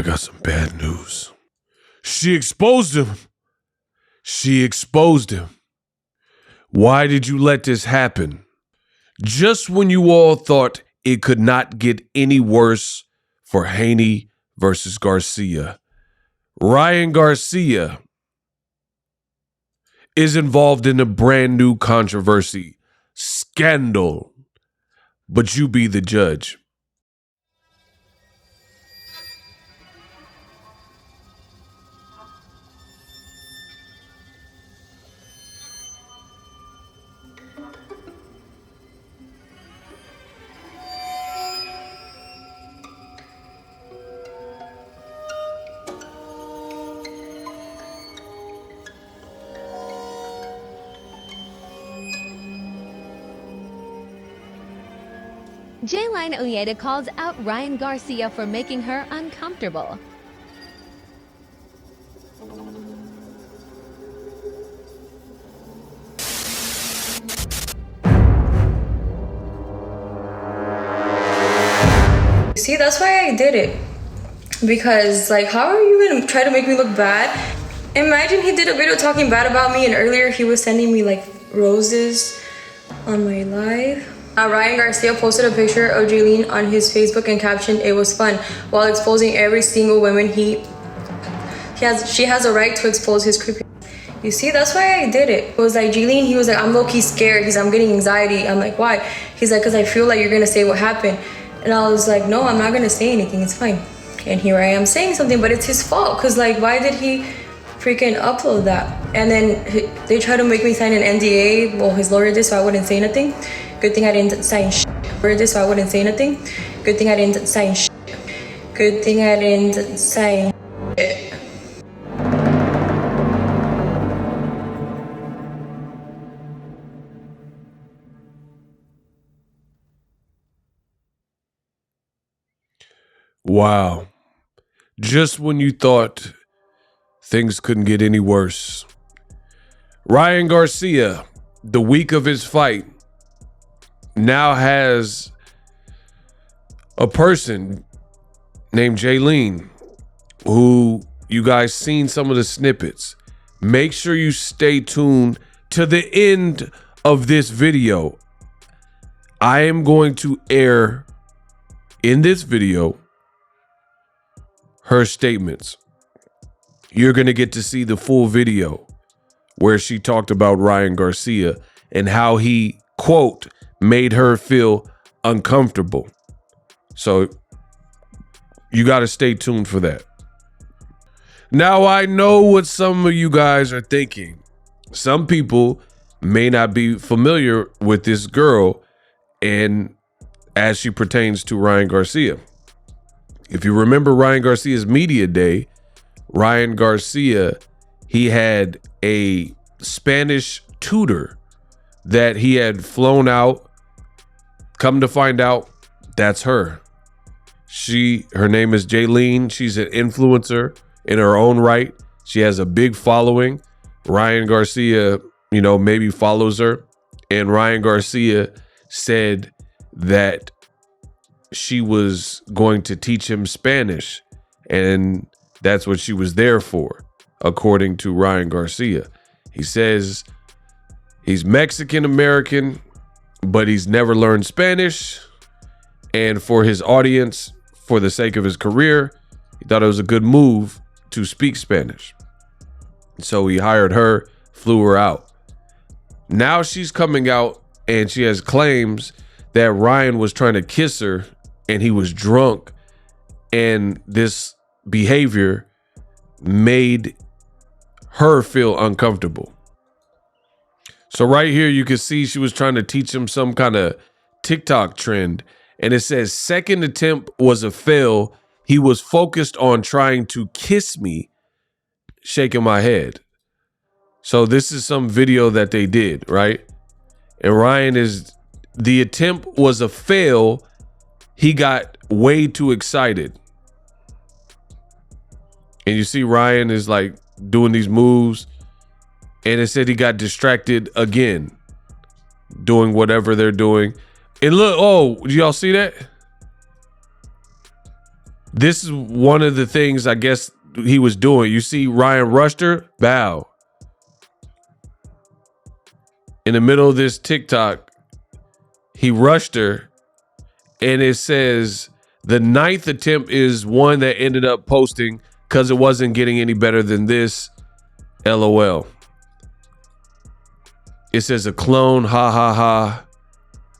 I got some bad news. She exposed him. She exposed him. Why did you let this happen? Just when you all thought it could not get any worse for Haney versus Garcia, Ryan Garcia is involved in a brand new controversy, scandal. But you be the judge. Jailyne Ojeda calls out Ryan Garcia for making her uncomfortable. See, that's why I did it. Because, like, how are you gonna try to make me look bad? Imagine he did a video talking bad about me, and earlier he was sending me, like, roses on my live. Ryan Garcia posted a picture of Jailyne on his Facebook and captioned, "It was fun," while exposing every single woman she has a right to expose his creepy. You see, that's why I did it. It was like Jailyne, he was like, "I'm low-key scared because I'm getting anxiety." I'm like, "Why?" He's like, "Because I feel like you're gonna say what happened." And I was like, "No, I'm not gonna say anything, it's fine." And here I am saying something, but it's his fault, because like, why did he freaking upload that? And then they try to make me sign an NDA. Well, his lawyer did, so I wouldn't say anything. Good thing I didn't sign shit. Lawyer did, so I wouldn't say anything. Good thing I didn't sign shit. Good thing I didn't sign shit. Wow. Just when you thought things couldn't get any worse. Ryan Garcia, the week of his fight, now has a person named Jailyne, who you guys seen some of the snippets. Make sure you stay tuned to the end of this video. I am going to air in this video her statements. You're going to get to see the full video where she talked about Ryan Garcia and how he, quote, made her feel uncomfortable. So you got to stay tuned for that. Now, I know what some of you guys are thinking. Some people may not be familiar with this girl and as she pertains to Ryan Garcia. If you remember Ryan Garcia's media day, Ryan Garcia, he had a Spanish tutor that he had flown out. Come to find out, that's her. Her name is Jailyne. She's an influencer in her own right. She has a big following. Ryan Garcia, maybe follows her. And Ryan Garcia said that she was going to teach him Spanish, and that's what she was there for, according to Ryan Garcia. He says he's Mexican American, but he's never learned Spanish. And for his audience, for the sake of his career, he thought it was a good move to speak Spanish. So he hired her, flew her out. Now she's coming out and she has claims that Ryan was trying to kiss her and he was drunk, and this behavior made her feel uncomfortable. So right here, you can see she was trying to teach him some kind of TikTok trend. And it says, second attempt was a fail. He was focused on trying to kiss me, shaking my head. So this is some video that they did, right? And Ryan the attempt was a fail. He got way too excited. And you see Ryan is like doing these moves. And it said he got distracted again, doing whatever they're doing. And look, oh, did y'all see that? This is one of the things I guess he was doing. You see Ryan rushed her, bow. In the middle of this TikTok, he rushed her, and it says the 9th attempt is one that ended up posting because it wasn't getting any better than this. LOL. It says a clone, ha ha ha.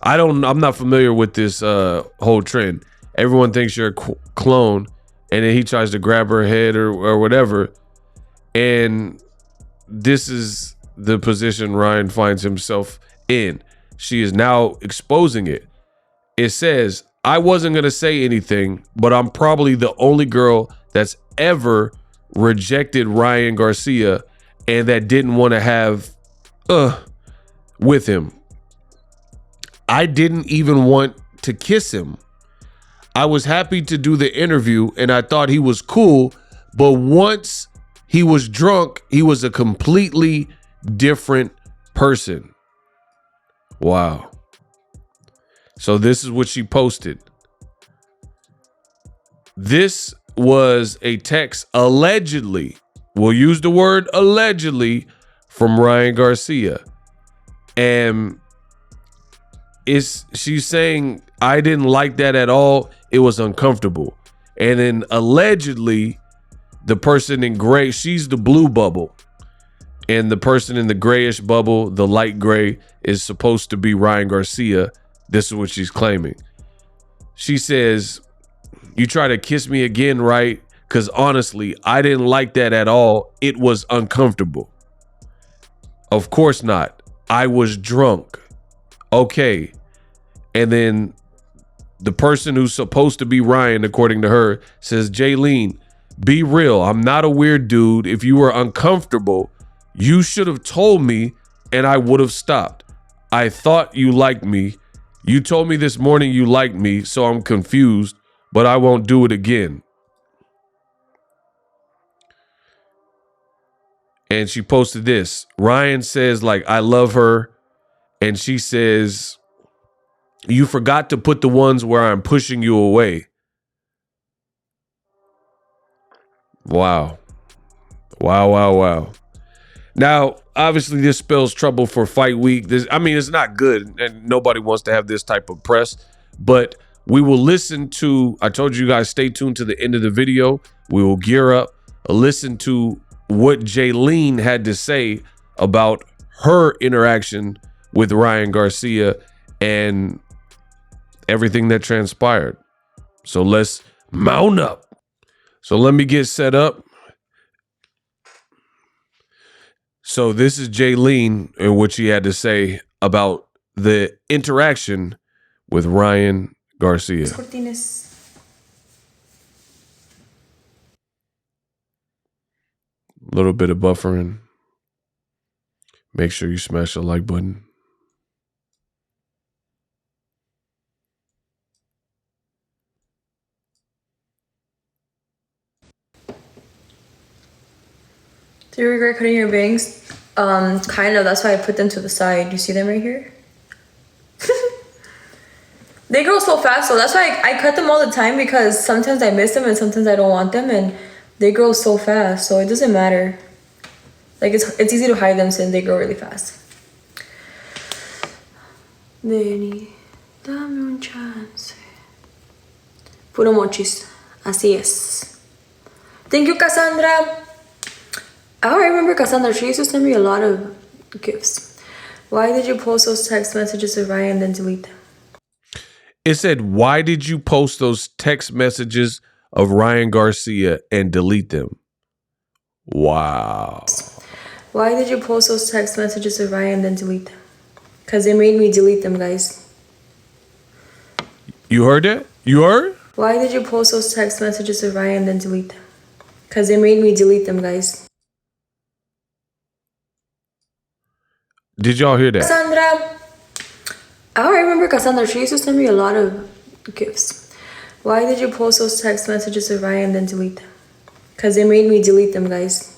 I'm not familiar with this whole trend. Everyone thinks you're a clone, and then he tries to grab her head or whatever. And this is the position Ryan finds himself in. She is now exposing it. It says, I wasn't going to say anything, but I'm probably the only girl that's ever rejected Ryan Garcia and that didn't want to have with him. I didn't even want to kiss him. I was happy to do the interview and I thought he was cool, but once he was drunk, he was a completely different person. Wow. So this is what she posted. This was a text allegedly, we'll use the word allegedly, from Ryan Garcia. And she's saying, I didn't like that at all. It was uncomfortable. And then allegedly, the person in gray, she's the blue bubble. And the person in the grayish bubble, the light gray, is supposed to be Ryan Garcia. This is what she's claiming. She says, you try to kiss me again, right? Because honestly, I didn't like that at all. It was uncomfortable. Of course not. I was drunk. Okay. And then the person who's supposed to be Ryan, according to her, says, Jailyne, be real. I'm not a weird dude. If you were uncomfortable, you should have told me and I would have stopped. I thought you liked me. You told me this morning you liked me, so I'm confused, but I won't do it again. And she posted this. Ryan says, like, I love her. And she says, you forgot to put the ones where I'm pushing you away. Wow. Wow, wow, wow. Now, obviously, this spells trouble for fight week. It's not good, and nobody wants to have this type of press. But we will listen to, I told you guys, stay tuned to the end of the video. We will gear up, listen to what Jailyne had to say about her interaction with Ryan Garcia and everything that transpired. So let's mount up. So let me get set up. So this is Jailyne and what she had to say about the interaction with Ryan Garcia. A little bit of buffering. Make sure you smash the like button. Do you regret cutting your bangs? Kind of. That's why I put them to the side. You see them right here? They grow so fast, so that's why I cut them all the time, because sometimes I miss them and sometimes I don't want them, and they grow so fast, so it doesn't matter. Like, it's easy to hide them since they grow really fast. Vení, dame un chance. Puro mochis. Así es. Thank you, Cassandra. I remember Cassandra. She used to send me a lot of gifts. Why did you post those text messages to Ryan and then delete them? It said, why did you post those text messages of Ryan Garcia and delete them? Wow. Why did you post those text messages to Ryan and then delete them? Because they made me delete them, guys. You heard that? You heard? Why did you post those text messages to Ryan and then delete them? Because they made me delete them, guys. Did y'all hear that? Cassandra. I remember Cassandra. She used to send me a lot of gifts. Why did you post those text messages to Ryan and then delete them? Because they made me delete them, guys.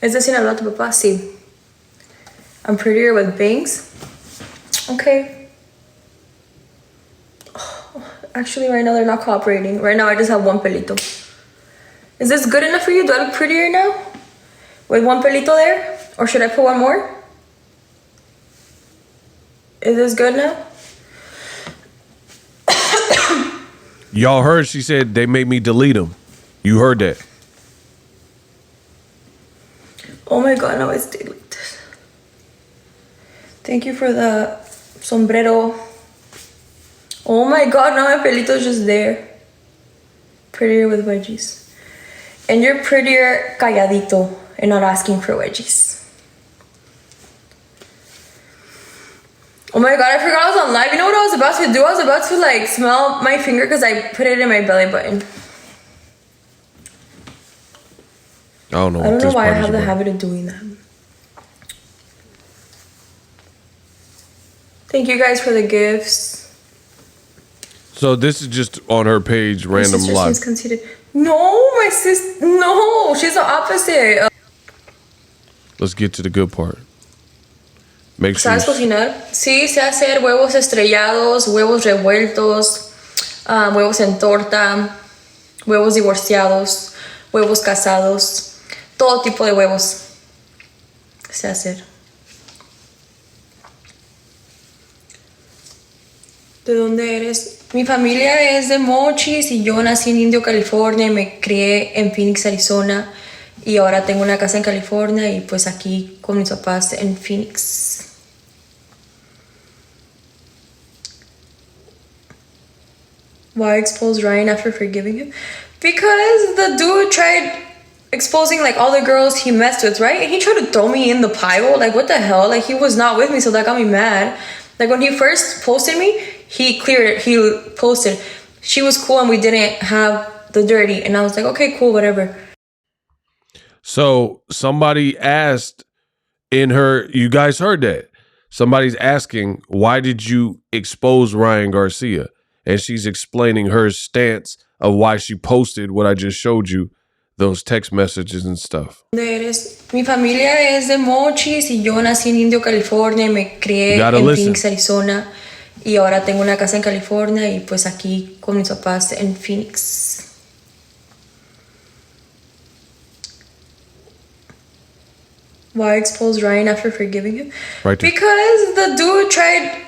¿Es decir, hablar tu papá? Sí. I'm prettier with bangs. Okay. Actually, right now they're not cooperating. Right now I just have one pelito. Is this good enough for you? Do I look prettier now? With one pelito there? Or should I put one more? Is this good now? Y'all heard she said they made me delete them. You heard that. Oh my god, now it's deleted. Thank you for the sombrero. Oh my god, now my pelito's just there. Prettier with wedgies. And you're prettier calladito and not asking for wedgies. Oh my god, I forgot I was on live. You know what I was about to do? I was about to like smell my finger because I put it in my belly button. I don't know. I don't know why I have the habit of doing that. Thank you guys for the gifts. So this is just on her page, My random sister live. seems conceited. No, my sis. No, she's the opposite. Let's get to the good part. Make sure. ¿Sabes cocinar? Sí, sé hacer huevos estrellados, huevos revueltos, huevos en torta, huevos divorciados, huevos casados, todo tipo de huevos. Sé hacer. ¿De dónde eres? Mi familia es de Mochis y yo nací en Indio, California y me crié en Phoenix, Arizona. Y ahora tengo una casa en California y pues aquí con mis papás en Phoenix. Why expose Ryan after forgiving him? Because the dude tried exposing like all the girls he messed with, right? And he tried to throw me in the pile. Like what the hell? Like he was not with me, so that got me mad. Like when he first posted me, he posted, she was cool and we didn't have the dirty. And I was like, okay, cool, whatever. So somebody asked in her, you guys heard that. Somebody's asking, why did you expose Ryan Garcia? And she's explaining her stance of why she posted what I just showed you, those text messages and stuff. Mi familia es de Mochis y yo nací en Indio, California y me crié en Phoenix, Arizona. Y ahora tengo una casa en California y pues aquí con mis papás en Phoenix. Why expose Ryan after forgiving him? Right there. Because the dude tried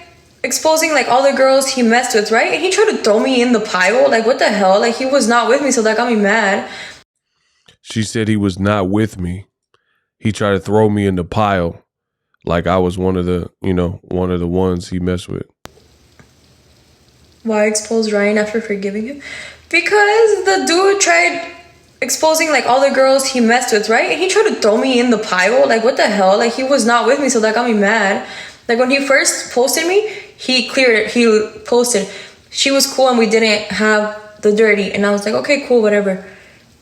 exposing like all the girls he messed with, right? And he tried to throw me in the pile. Like what the hell? Like he was not with me, so that got me mad. She said he was not with me. He tried to throw me in the pile like I was one of the ones he messed with. Why expose Ryan after forgiving him? Because the dude tried exposing like all the girls he messed with, right? And he tried to throw me in the pile. Like what the hell? Like he was not with me, so that got me mad. Like when he first posted me, he posted, she was cool and we didn't have the dirty. And I was like, okay, cool, whatever.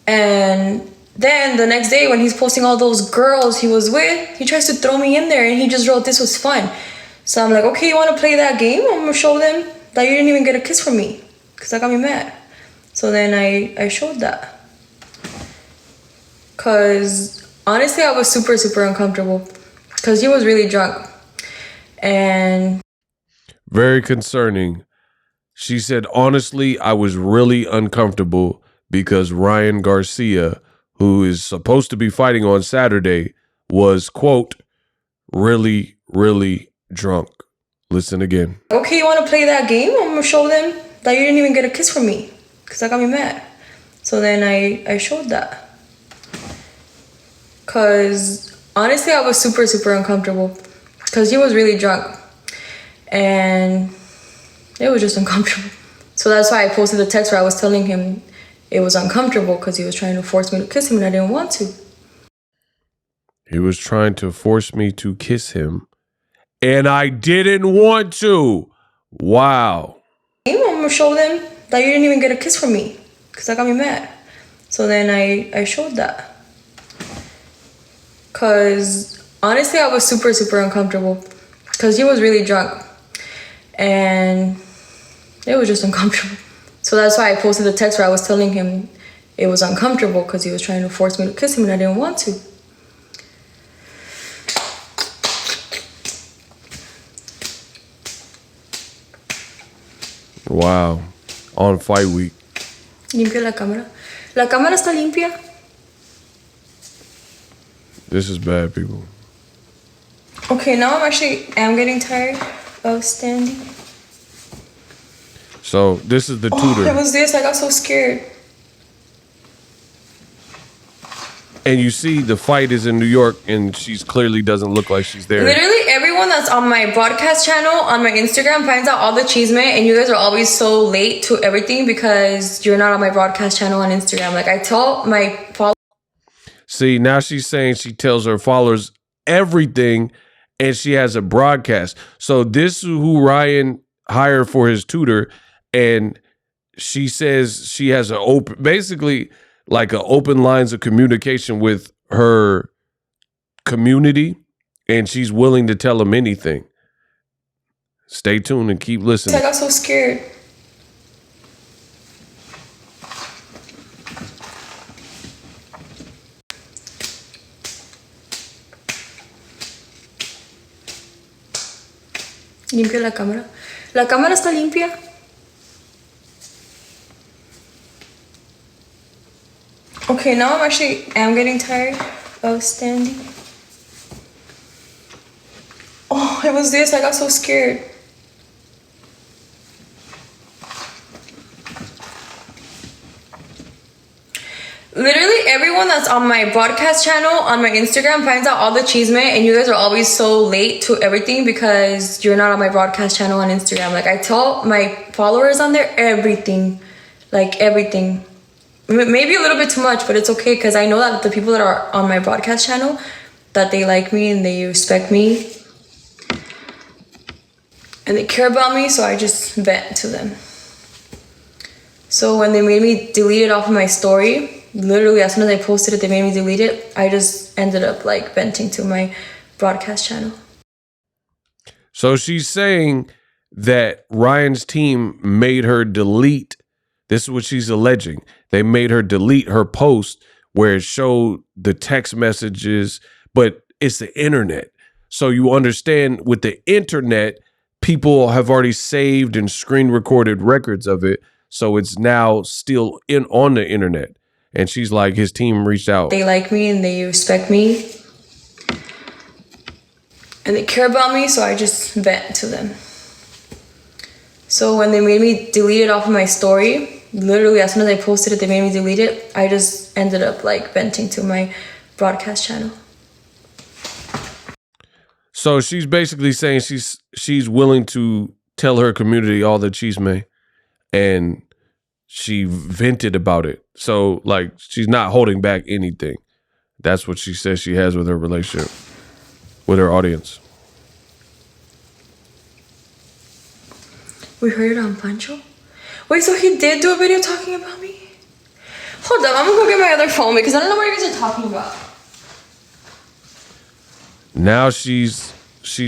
And then the next day when he's posting all those girls he was with, he tries to throw me in there and he just wrote, this was fun. So I'm like, okay, you want to play that game? I'm going to show them that you didn't even get a kiss from me. Because that got me mad. So then I showed that. Because honestly, I was super, super uncomfortable. Because he was really drunk. And very concerning. She said, honestly, I was really uncomfortable because Ryan Garcia, who is supposed to be fighting on Saturday, was, quote, really, really drunk. Listen again. Okay, you want to play that game? I'm going to show them that you didn't even get a kiss from me. Because that got me mad. So then I showed that. Because honestly, I was super, super uncomfortable. Because he was really drunk. And it was just uncomfortable. So that's why I posted the text where I was telling him it was uncomfortable because he was trying to force me to kiss him and I didn't want to. He was trying to force me to kiss him and I didn't want to. Wow. I'm going to show them that you didn't even get a kiss from me because that got me mad. So then I showed that. Because honestly, I was super, super uncomfortable because he was really drunk. And it was just uncomfortable. So that's why I posted the text where I was telling him it was uncomfortable because he was trying to force me to kiss him and I didn't want to. Wow. on fight week. Limpia la cámara. La cámara está limpia. This is bad, people. Okay, now I'm getting tired of standing. So this is the tutor. It was this. I got so scared. And you see the fight is in New York, and she's clearly doesn't look like she's there. Literally everyone that's on my broadcast channel on my Instagram finds out all the chisme, and you guys are always so late to everything because you're not on my broadcast channel on Instagram. Like I tell my followers. See, now she's saying she tells her followers everything, and she has a broadcast. So this is who Ryan hired for his tutor, and she says she has an open, basically like an open lines of communication with her community, and she's willing to tell them anything. Stay tuned and keep listening. I got so scared. Limpia la cámara. La cámara está limpia. Okay, now I'm getting tired of standing. Oh, it was this. I got so scared. Literally everyone that's on my broadcast channel on my Instagram finds out all the chisme, and you guys are always so late to everything because you're not on my broadcast channel on Instagram. Like I tell my followers on there everything, like everything. Maybe a little bit too much, but it's okay because I know that the people that are on my broadcast channel, that they like me and they respect me and they care about me, so I just vent to them. So when they made me delete it off of my story, literally as soon as I posted it, they made me delete it. I just ended up like venting to my broadcast channel. So she's saying that Ryan's team made her delete. This is what she's alleging. They made her delete her post where it showed the text messages, but it's the internet. So you understand with the internet, people have already saved and screen recorded records of it. So it's now still on the internet. And she's like, his team reached out. They like me and they respect me and they care about me, so I just vent to them. So when they made me delete it off of my story, literally as soon as I posted it, they made me delete it. I just ended up like venting to my broadcast channel. So she's basically saying she's willing to tell her community all the chisme, and she vented about it. So like she's not holding back anything. That's what she says she has with her relationship with her audience. We heard it on Pancho. Wait, so he did do a video talking about me? Hold up, I'm gonna go get my other phone because I don't know what you guys are talking about. Now she's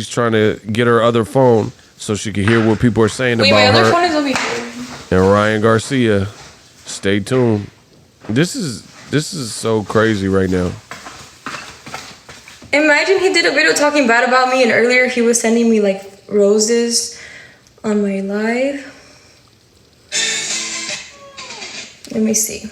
trying to get her other phone so she can hear what people are saying about her. Wait, my other phone is over here. And Ryan Garcia. Stay tuned. This is so crazy right now. Imagine he did a video talking bad about me, and earlier he was sending me like roses on my live. Let me see.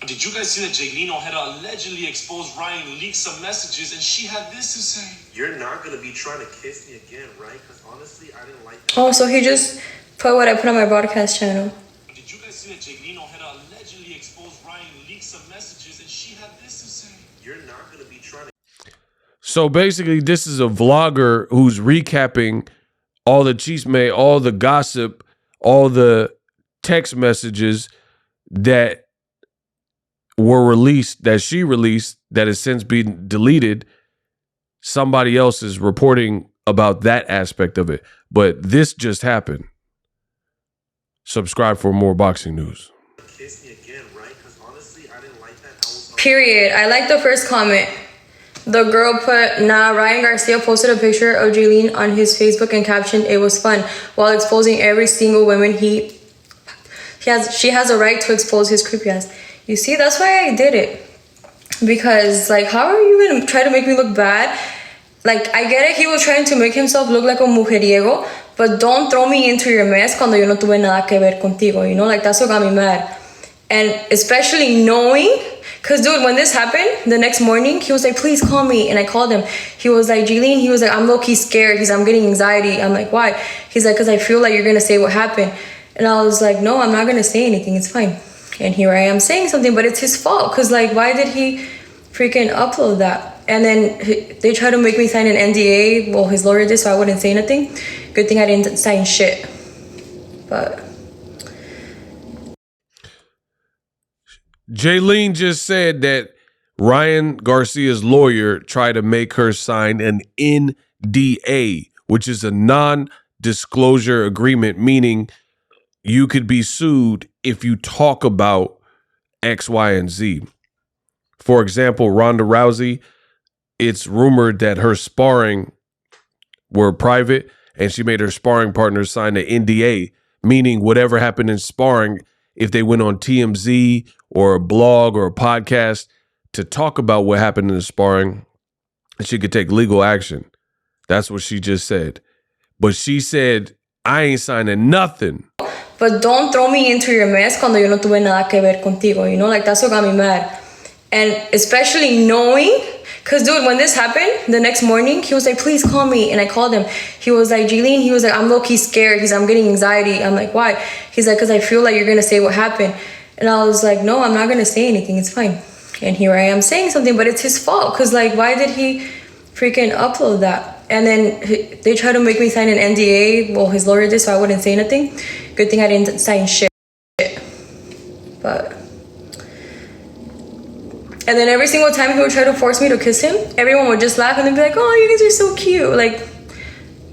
Did you guys see that Jailyne Ojeda allegedly exposed Ryan, leaked some messages, and she had this to say? You're not going to be trying to kiss me again, right? Because honestly, I didn't like that. Oh, so he just put what I put on my broadcast channel. Did you guys see that Jailyne Ojeda allegedly exposed Ryan, leaked some messages, and she had this to say? You're not going to be trying to... So basically, this is a vlogger who's recapping all the chisme, all the gossip, all the text messages that were released, that she released, that has since been deleted. Somebody else is reporting about that aspect of it. But this just happened. Subscribe for more boxing news. Kiss me again, right? Because honestly, I didn't like that. Period. I like the first comment. The girl put, nah, Ryan Garcia posted a picture of Jailyne on his Facebook and captioned, "It was fun," while exposing every single woman she has a right to expose his creepy ass. You see, that's why I did it. Because, like, how are you going to try to make me look bad? Like, I get it. He was trying to make himself look like a mujeriego. but don't throw me into your mess cuando yo no tuve nada que ver contigo, you know? Like, that's what got me mad. And especially knowing, because dude, when this happened, the next morning, he was like, please call me. And I called him. He was like, Jailyne, he was like, I'm low-key scared. I'm getting anxiety. I'm like, why? He's like, because I feel like you're going to say what happened. And I was like, no, I'm not going to say anything. It's fine. And here I am saying something, but it's his fault. Because, like, why did he freaking upload that? And then they tried to make me sign an NDA. Well, his lawyer did, so I wouldn't say anything. Good thing I didn't sign shit. But Jailyne just said that Ryan Garcia's lawyer tried to make her sign an NDA, which is a non-disclosure agreement, meaning you could be sued if you talk about X, Y, and Z. For example, Ronda Rousey, it's rumored that her sparring were private and she made her sparring partner sign an NDA, meaning whatever happened in sparring, if they went on TMZ or a blog or a podcast to talk about what happened in the sparring, she could take legal action. That's what she just said. But she said, I ain't signing nothing. But don't throw me into your mess cuando yo no tuve nada que ver contigo, you know? Like, that's what got me mad. And especially knowing, because dude, when this happened, the next morning, he was like, please call me. And I called him. He was like, Jailyne, he was like, I'm low-key scared. I'm getting anxiety. I'm like, why? He's like, because I feel like you're going to say what happened. And I was like, no, I'm not going to say anything. It's fine. And here I am saying something, but it's his fault. Because, like, why did he freaking upload that? And then they tried to make me sign an NDA. Well, his lawyer did, so I wouldn't say anything. Good thing I didn't sign shit. But... And then every single time he would try to force me to kiss him, everyone would just laugh and they'd be like, oh, you guys are so cute. Like,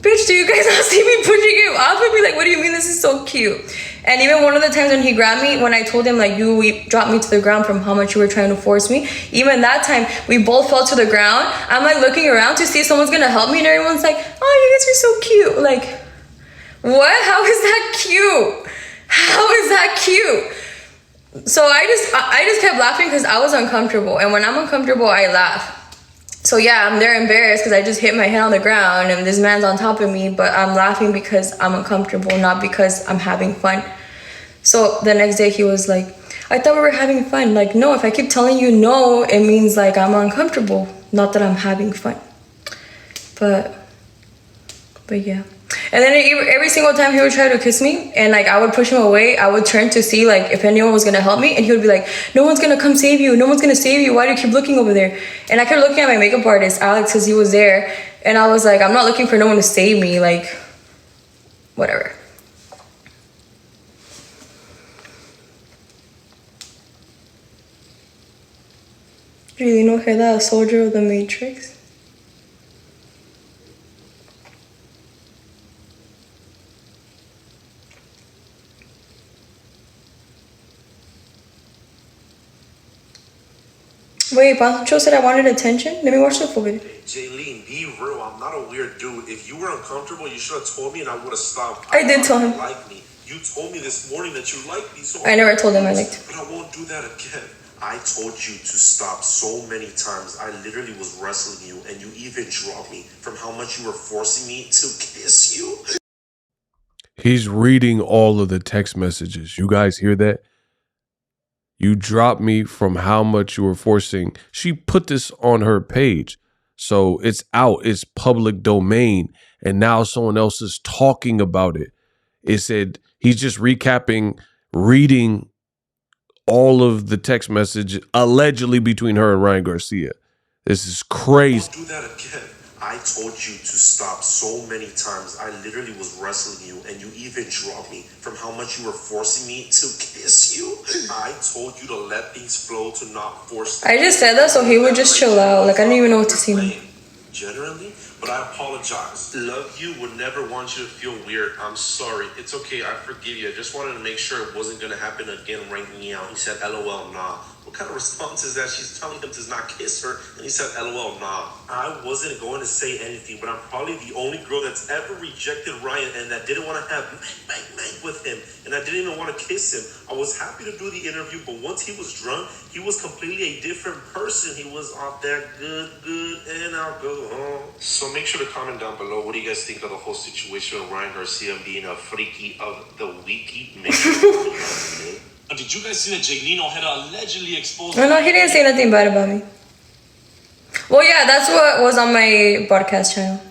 bitch, do you guys not see me pushing him off? I'd be like, what do you mean this is so cute? And even one of the times when he grabbed me, when I told him, like, you dropped me to the ground from how much you were trying to force me, even that time, we both fell to the ground. I'm, like, looking around to see if someone's going to help me, and everyone's like, oh, you guys are so cute. Like, what? How is that cute? How is that cute? So I just kept laughing because I was uncomfortable. And when I'm uncomfortable, I laugh. So yeah, I'm there embarrassed because I just hit my head on the ground and this man's on top of me. But I'm laughing because I'm uncomfortable, not because I'm having fun. So the next day he was like, I thought we were having fun. Like, no, if I keep telling you no, it means like I'm uncomfortable, not that I'm having fun. But yeah. And then every single time he would try to kiss me and like I would push him away, I would turn to see like if anyone was gonna help me, and he would be like, no one's gonna come save you, no one's gonna save you, why do you keep looking over there? And I kept looking at my makeup artist, Alex, because he was there, and I was like, I'm not looking for no one to save me, like, whatever. Jailyne Ojeda, a soldier of the Matrix. Wait, Pancho said I wanted attention? Let me watch the full video. Jailyne, be real. I'm not a weird dude. If you were uncomfortable, you should have told me and I would have stopped. I did tell him. You like me. You told me this morning that you like me, so I never told him I liked him. But I won't do that again. I told you to stop so many times. I literally was wrestling you, and you even dropped me from how much you were forcing me to kiss you. He's reading all of the text messages. You guys hear that? You dropped me from how much you were forcing. She put this on her page. So it's out. It's public domain. And now someone else is talking about it. It said he's just recapping, reading all of the text message allegedly between her and Ryan Garcia. This is crazy. Don't do that again. I told you to stop so many times. I literally was wrestling you, and you even dropped me from how much you were forcing me to kiss you. I told you to let things flow, to not force. I just said that so he would just chill out. Like, I didn't even know what to see him. Generally, but I apologize. Love you, would never want you to feel weird. I'm sorry. It's okay. I forgive you. I just wanted to make sure it wasn't going to happen again right now. He said, LOL, nah. What kind of response is that? She's telling him to not kiss her, and he said, LOL, nah. I wasn't going to say anything, but I'm probably the only girl that's ever rejected Ryan and that didn't want to have bang with him, and I didn't even want to kiss him. I was happy to do the interview, but once he was drunk, he was completely a different person. He was off that good, and I'll go home. So make sure to comment down below. What do you guys think of the whole situation with Ryan Garcia being a freaky of the weeky? Make sure to comment down below. Did you guys see that Jailyne Ojeda allegedly exposed? No, he didn't say nothing bad about me. Well, yeah, that's what was on my broadcast channel.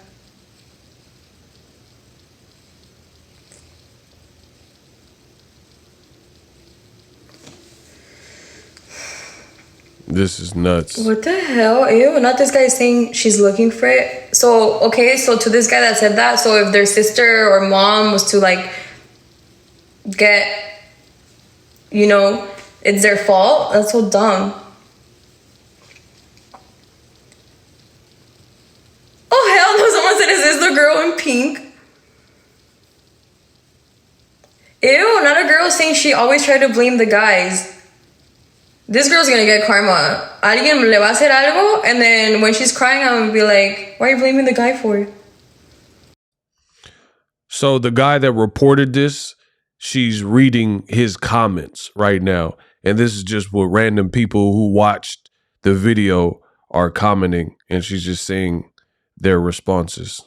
This is nuts. What the hell? Ew, not this guy saying she's looking for it. So, okay, so to this guy that said that, so if their sister or mom was to like get, you know, it's their fault. That's so dumb. Oh, hell no, someone said, is this the girl in pink? Ew, not a girl saying she always tried to blame the guys. This girl's gonna get karma. Alguien le va a hacer algo, and then when she's crying, I'm gonna be like, why are you blaming the guy for it? So the guy that reported this, she's reading his comments right now. And this is just what random people who watched the video are commenting. And she's just saying their responses.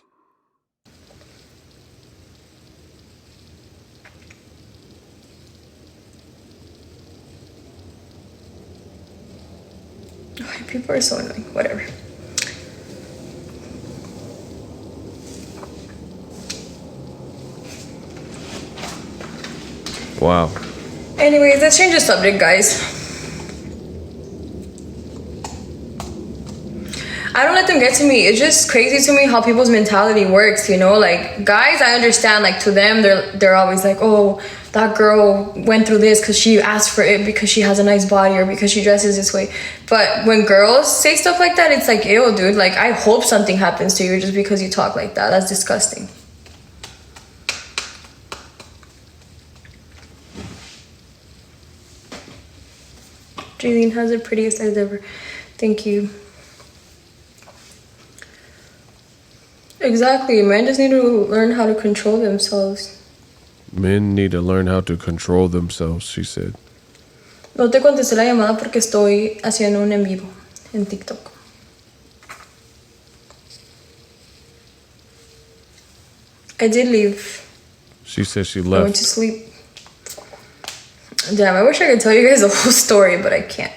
People are so annoying. Whatever. Wow. Anyways, let's change the subject, guys. I don't let them get to me. It's just crazy to me how people's mentality works, you know? Like, guys, I understand, like, to them, they're always like, oh, that girl went through this because she asked for it because she has a nice body or because she dresses this way. But when girls say stuff like that, it's like, ew, dude. Like, I hope something happens to you just because you talk like that. That's disgusting. Jailyne has the prettiest eyes ever. Thank you. Exactly. Men just need to learn how to control themselves. Men need to learn how to control themselves, she said. No te contesté la llamada porque estoy haciendo un en vivo en TikTok. I did leave. She said she I left. went to sleep. Damn, I wish I could tell you guys the whole story, but I can't.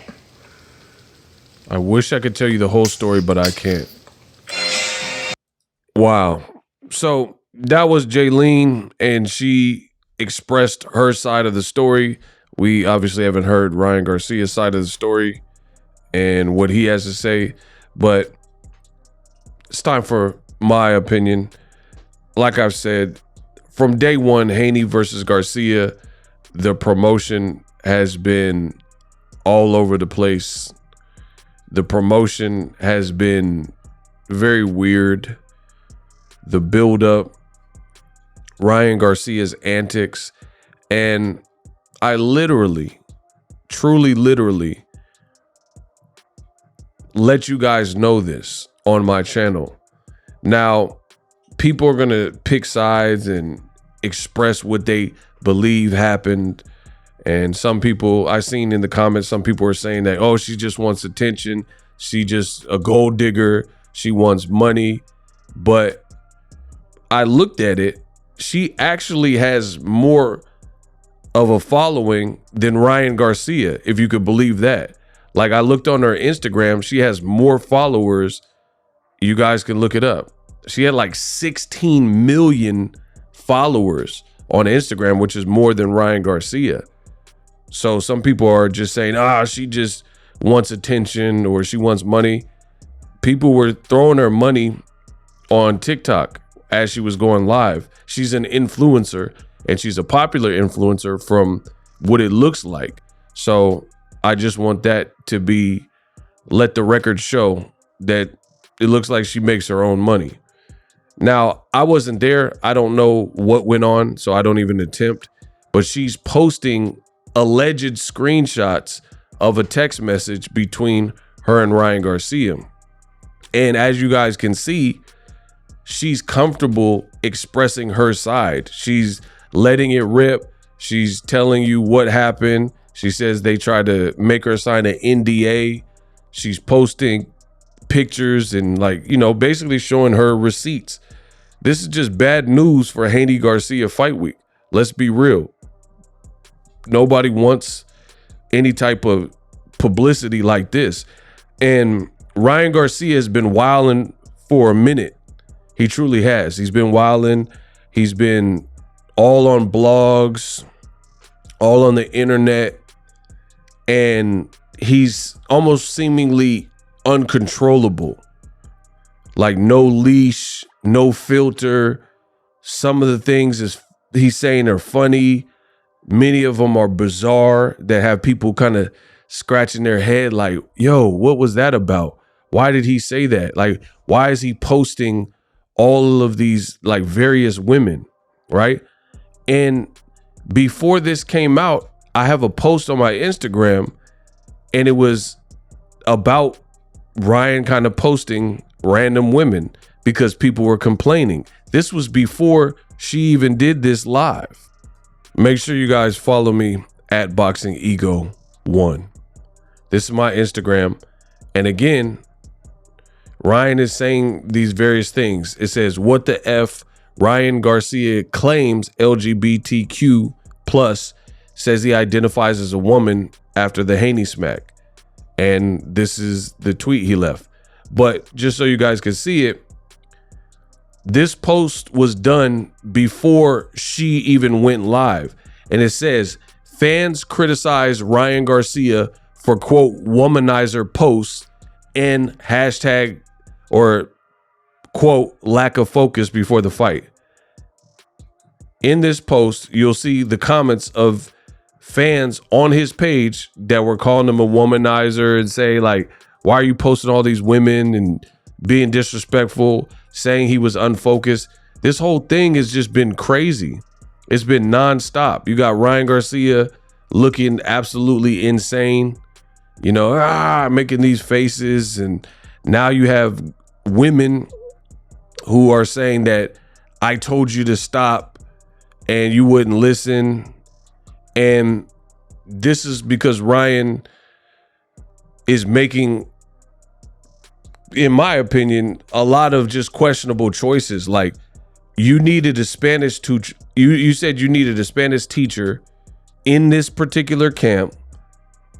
I wish I could tell you the whole story, but I can't. Wow. So that was Jailyne, and she expressed her side of the story. We obviously haven't heard Ryan Garcia's side of the story and what he has to say, but it's time for my opinion. Like I've said, from day one, Haney versus Garcia, the promotion has been all over the place. The promotion has been very weird. The buildup, Ryan Garcia's antics, and I literally, truly, literally let you guys know this on my channel. Now, people are going to pick sides and express what they believe happened. And some people, I seen in the comments, some people are saying that, oh, she just wants attention. She just a gold digger. She wants money. But I looked at it. She actually has more of a following than Ryan Garcia, if you could believe that. Like, I looked on her Instagram. She has more followers. You guys can look it up. She had like 16 million followers on Instagram, which is more than Ryan Garcia. So some people are just saying, she just wants attention or she wants money. People were throwing her money on TikTok as she was going live. She's an influencer, and she's a popular influencer from what it looks like. So I just want that to be, let the record show that it looks like she makes her own money. Now, I wasn't there. I don't know what went on, so I don't even attempt. But she's posting alleged screenshots of a text message between her and Ryan Garcia. And as you guys can see, she's comfortable expressing her side. She's letting it rip. She's telling you what happened. She says they tried to make her sign an NDA. She's posting pictures and like, you know, basically showing her receipts. This is just bad news for Haney Garcia fight week. Let's be real. Nobody wants any type of publicity like this. And Ryan Garcia has been wilding for a minute. He truly has. He's been wilding. He's been all on blogs, all on the internet, and he's almost seemingly uncontrollable. Like no leash, no filter. Some of the things he's saying are funny. Many of them are bizarre that have people kind of scratching their head like, yo, what was that about? Why did he say that? Like, why is he posting all of these like various women, right? And before this came out, I have a post on my Instagram and it was about Ryan kind of posting random women because people were complaining. This was before she even did this live. Make sure you guys follow me at BOXINGEGO1. This is my Instagram. And again, Ryan is saying these various things. It says, what the F? Ryan Garcia claims LGBTQ plus, says he identifies as a woman after the Haney smack. And this is the tweet he left. But just so you guys can see it, this post was done before she even went live. And it says, fans criticize Ryan Garcia for, quote, womanizer posts and hashtag or, quote, lack of focus before the fight. In this post, you'll see the comments of fans on his page that were calling him a womanizer and say, like, why are you posting all these women and being disrespectful, saying he was unfocused. This whole thing has just been crazy. It's been nonstop. You got Ryan Garcia looking absolutely insane, you know, making these faces. And now you have women who are saying that I told you to stop and you wouldn't listen. And this is because Ryan is making, in my opinion, a lot of just questionable choices. Like, you needed a Spanish teacher. You said you needed a Spanish teacher in this particular camp.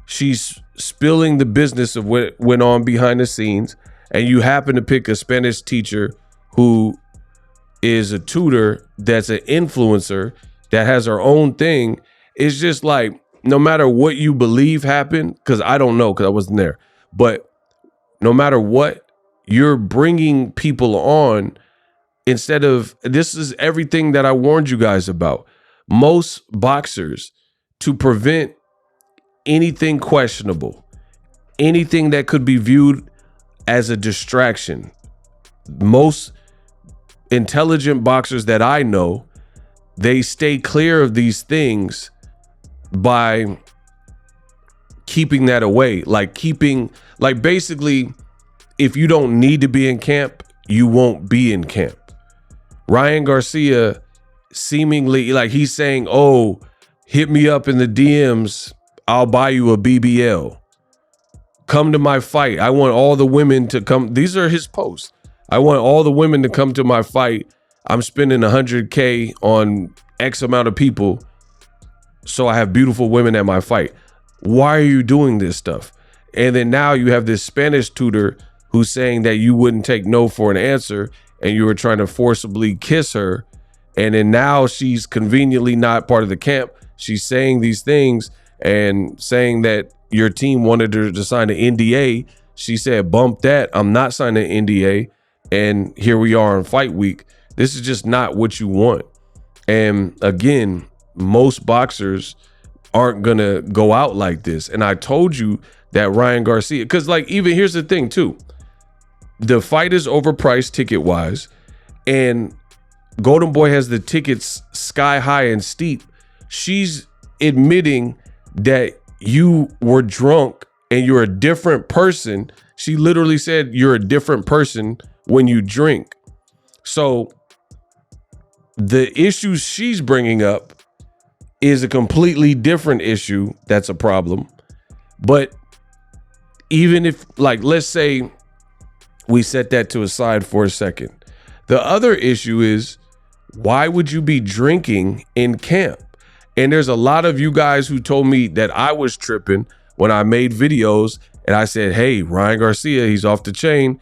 She's spilling the business of what went on behind the scenes. And you happen to pick a Spanish teacher who is a tutor that's an influencer that has her own thing. It's just like, no matter what you believe happened, because I don't know, because I wasn't there, but no matter what, you're bringing people on instead of, this is everything that I warned you guys about. Most boxers, to prevent anything questionable, anything that could be viewed as a distraction, most intelligent boxers that I know, they stay clear of these things by keeping that away. Like basically, if you don't need to be in camp, you won't be in camp. Ryan Garcia seemingly, like, he's saying, oh, hit me up in the DMs, I'll buy you a BBL. Come to my fight. I want all the women to come. These are his posts. I want all the women to come to my fight. I'm spending 100K on X amount of people, so I have beautiful women at my fight. Why are you doing this stuff? And then now you have this Spanish tutor who's saying that you wouldn't take no for an answer and you were trying to forcibly kiss her. And then now she's conveniently not part of the camp. She's saying these things and saying that your team wanted her to sign an NDA. She said, bump that. I'm not signing an NDA. And here we are on fight week. This is just not what you want. And again, most boxers aren't going to go out like this. And I told you that Ryan Garcia, because like, even here's the thing too. The fight is overpriced ticket wise, and Golden Boy has the tickets sky high and steep. She's admitting that you were drunk and you're a different person. She literally said you're a different person when you drink. So the issues she's bringing up is a completely different issue. That's a problem. But even if, like, let's say we set that to a side for a second. The other issue is, why would you be drinking in camp? And there's a lot of you guys who told me that I was tripping when I made videos and I said, hey, Ryan Garcia, he's off the chain.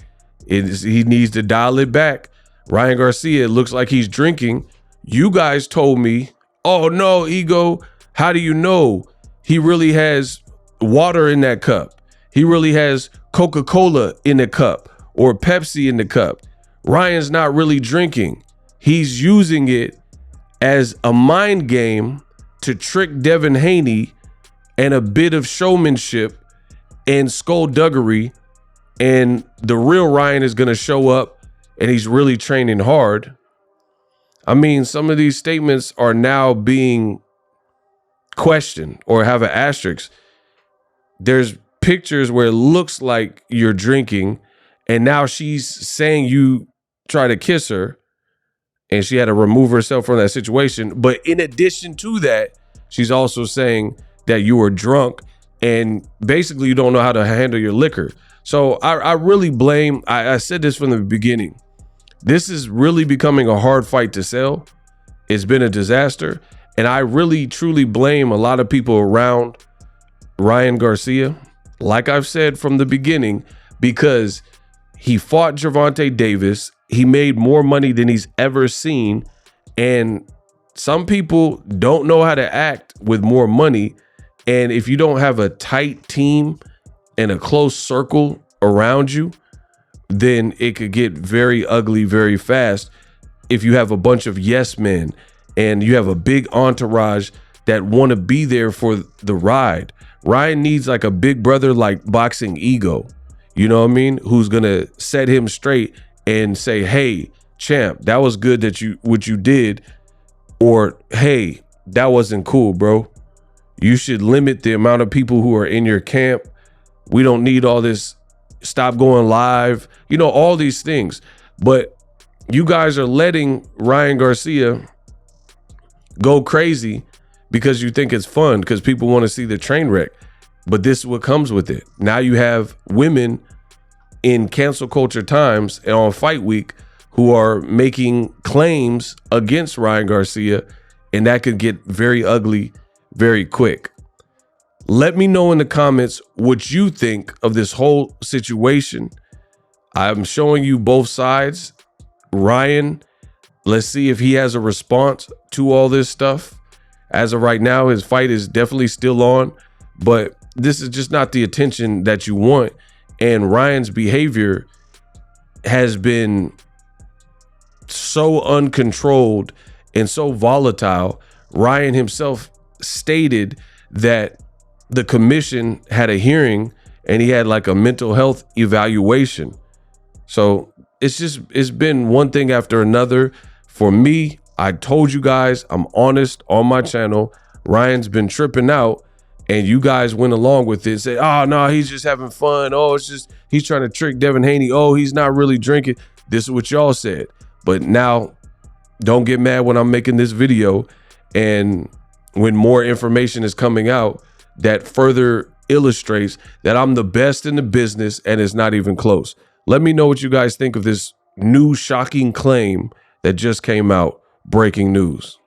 He needs to dial it back. Ryan Garcia, it looks like he's drinking. You guys told me, oh no, Ego, how do you know? He really has water in that cup. He really has Coca-Cola in the cup or Pepsi in the cup. Ryan's not really drinking. He's using it as a mind game to trick Devin Haney and a bit of showmanship and skullduggery. And the real Ryan is going to show up and he's really training hard. I mean, some of these statements are now being questioned or have an asterisk. There's pictures where it looks like you're drinking, and now she's saying you try to kiss her and she had to remove herself from that situation. But in addition to that, she's also saying that you were drunk and basically you don't know how to handle your liquor. So I really blame, I said this from the beginning, this is really becoming a hard fight to sell. It's been a disaster. And I really, truly blame a lot of people around Ryan Garcia, like I've said from the beginning, because he fought Gervonta Davis. He made more money than he's ever seen. And some people don't know how to act with more money. And if you don't have a tight team and a close circle around you, then it could get very ugly very fast. If you have a bunch of yes men and you have a big entourage that want to be there for the ride, Ryan needs like a big brother like BOXINGEGO, you know what I mean? Who's going to set him straight and say, hey, champ, that was good that what you did. Or, hey, that wasn't cool, bro. You should limit the amount of people who are in your camp. We don't need all this. Stop going live, you know, all these things. But you guys are letting Ryan Garcia go crazy because you think it's fun, because people want to see the train wreck. But this is what comes with it. Now you have women in cancel culture times and on fight week who are making claims against Ryan Garcia, and that could get very ugly very quick. Let me know in the comments what you think of this whole situation. I'm showing you both sides. Ryan, let's see if he has a response to all this stuff. As of right now, his fight is definitely still on, but this is just not the attention that you want. And Ryan's behavior has been so uncontrolled and so volatile. Ryan himself stated that the commission had a hearing and he had like a mental health evaluation. So it's been one thing after another. For me, I told you guys, I'm honest on my channel. Ryan's been tripping out and you guys went along with it. Say, oh no, he's just having fun. Oh, it's just, he's trying to trick Devin Haney. Oh, he's not really drinking. This is what y'all said. But now don't get mad when I'm making this video and when more information is coming out that further illustrates that I'm the best in the business and it's not even close. Let me know what you guys think of this new shocking claim that just came out. Breaking news.